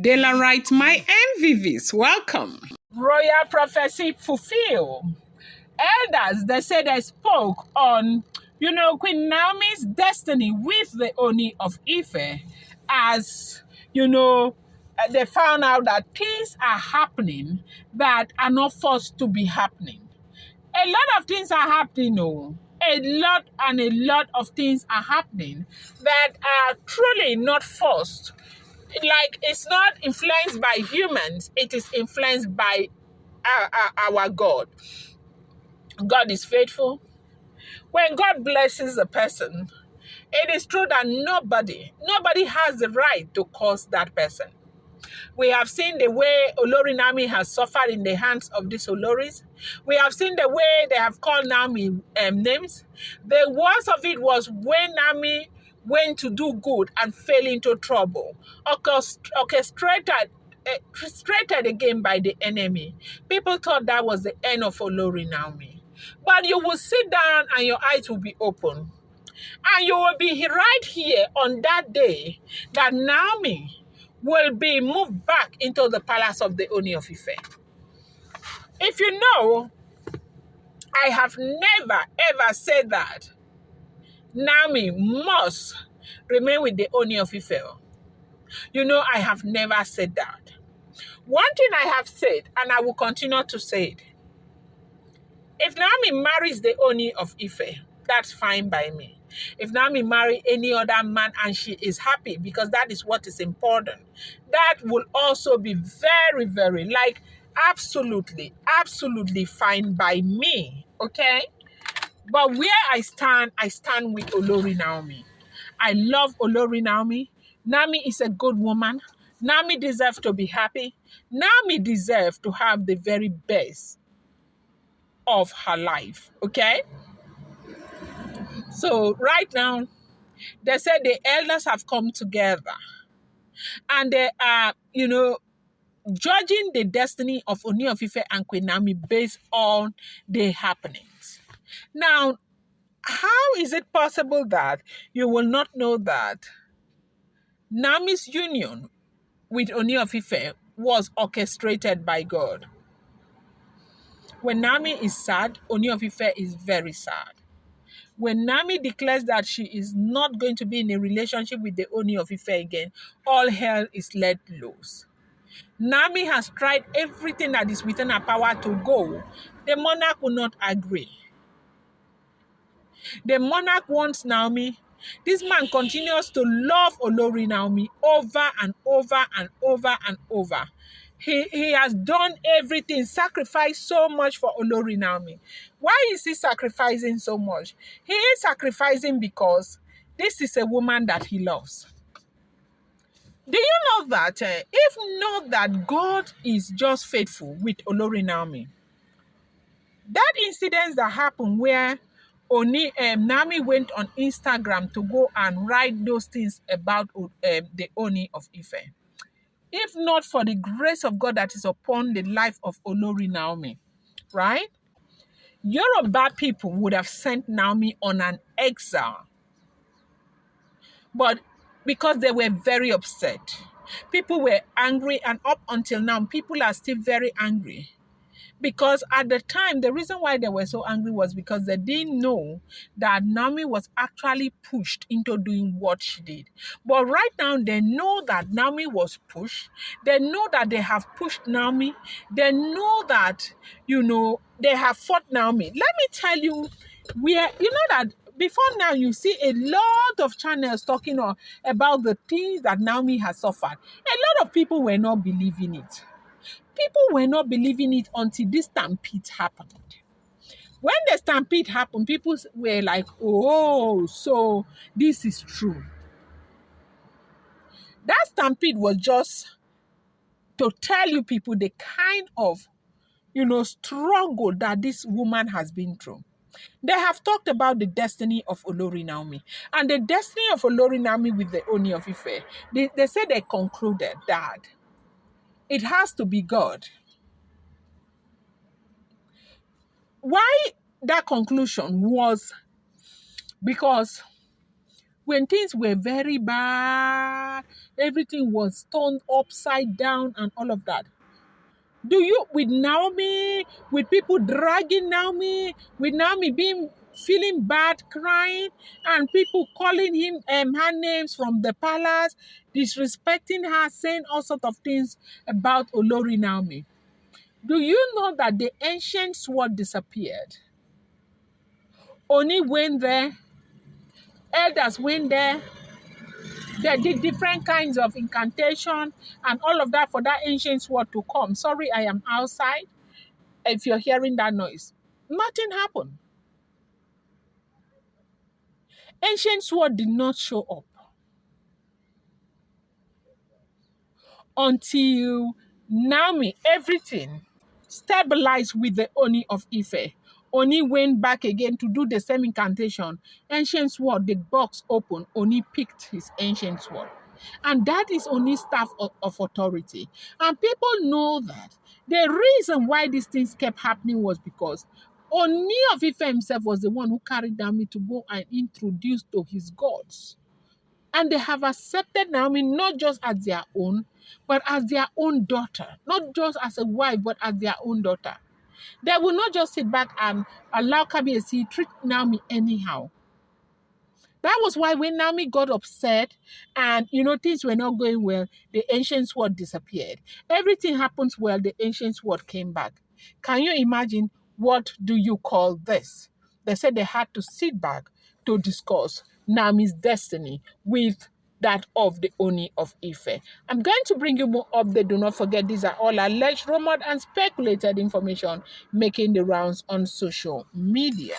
De la right, my MVVs, welcome. Royal prophecy fulfill. Elders, they say they spoke on, Queen Naomi's destiny with the Ooni of Ife as, they found out that things are happening that are not forced to be happening. A lot of things are happening, no. A lot of things are happening that are truly not forced. Like, it's not influenced by humans, it is influenced by our God. God is faithful. When God blesses a person, it is true that nobody has the right to curse that person. We have seen the way Olori Naomi has suffered in the hands of these Oloris. We have seen the way they have called Naomi names. The worst of it was when Naomi went to do good and fell into trouble, orchestrated again by the enemy. People thought that was the end of Olori Naomi. But you will sit down and your eyes will be open. And you will be right here on that day that Naomi will be moved back into the palace of the Ooni of Ife. If you know, I have never ever said that Naomi must remain with the Ooni of Ife. I have never said that. One thing I have said, and I will continue to say it, if Naomi marries the Ooni of Ife, that's fine by me. If Naomi marry any other man and she is happy, because that is what is important, that will also be very, very, absolutely fine by me, okay? But where I stand with Olori Naomi. I love Olori Naomi. Naomi is a good woman. Naomi deserves to be happy. Naomi deserves to have the very best of her life, okay? So right now, they said the elders have come together and they are, judging the destiny of Ooni of Ife and Queen Naomi based on the happenings. Now, how is it possible that you will not know that Naomi's union with Ooni of Ife was orchestrated by God? When Naomi is sad, Ooni of Ife is very sad. When Naomi declares that she is not going to be in a relationship with the Ooni of Ife again, all hell is let loose. Naomi has tried everything that is within her power to go. The monarch will not agree. The monarch wants Naomi. This man continues to love Olori Naomi over and over and over and over. He has done everything, sacrificed so much for Olori Naomi. Why is he sacrificing so much? He is sacrificing because this is a woman that he loves. Do you know that if not that God is just faithful with Olori Naomi, that incident that happened where Naomi went on Instagram to go and write those things about the Ooni of Ife. If not for the grace of God that is upon the life of Olori Naomi, right? Yoruba people would have sent Naomi on an exile. But because they were very upset, people were angry, and up until now, people are still very angry. Because at the time, the reason why they were so angry was because they didn't know that Naomi was actually pushed into doing what she did. But right now, they know that Naomi was pushed. They know that they have pushed Naomi. They know that, they have fought Naomi. Let me tell you, that before now, you see a lot of channels talking about the things that Naomi has suffered. A lot of people were not believing it. People were not believing it until this stampede happened. When the stampede happened, people were like, oh, so this is true. That stampede was just to tell you people the kind of, struggle that this woman has been through. They have talked about the destiny of Olori Naomi. And the destiny of Olori Naomi with the Ooni of Ife, they said they concluded that it has to be God. Why that conclusion was because when things were very bad, everything was turned upside down and all of that. Do you, with Naomi, with people dragging Naomi, with Naomi being feeling bad, crying, and people calling him her names from the palace, disrespecting her, saying all sorts of things about Olori Naomi. Do you know that the ancient sword disappeared? Oni went there, elders went there, they did different kinds of incantation and all of that for that ancient sword to come. Sorry, I am outside. If you're hearing that noise, nothing happened. Ancient sword did not show up until Naomi, everything stabilized with the Ooni of Ife. Oni went back again to do the same incantation. Ancient sword, the box opened. Oni picked his ancient sword. And that is Oni's staff of authority. And people know that. The reason why these things kept happening was because Ooni of Ife himself was the one who carried Naomi to go and introduce to his gods. And they have accepted Naomi not just as their own, but as their own daughter. Not just as a wife, but as their own daughter. They will not just sit back and allow Kabiyesi treat Naomi anyhow. That was why when Naomi got upset and, things were not going well, the ancient sword disappeared. Everything happens well, the ancient sword came back. Can you imagine, what do you call this? They said they had to sit back to discuss Naomi's destiny with that of the Ooni of Ife. I'm going to bring you more updates. Do not forget, these are all alleged, rumored, and speculated information making the rounds on social media.